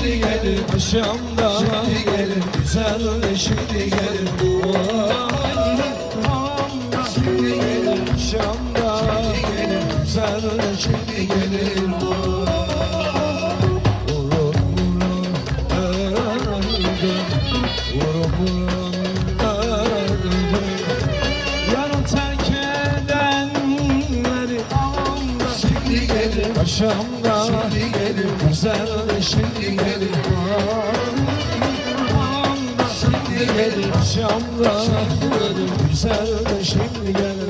şimdi gelir Akşamda şimdi gelir güzel şimdi gelir şimdi gelir Akşamda güzel şimdi gelir Yarın terk edenleri şimdi gelir akşamda şimdi gelir güzel şimdi gelir şimdi gelir akşamda güzel şimdi gelir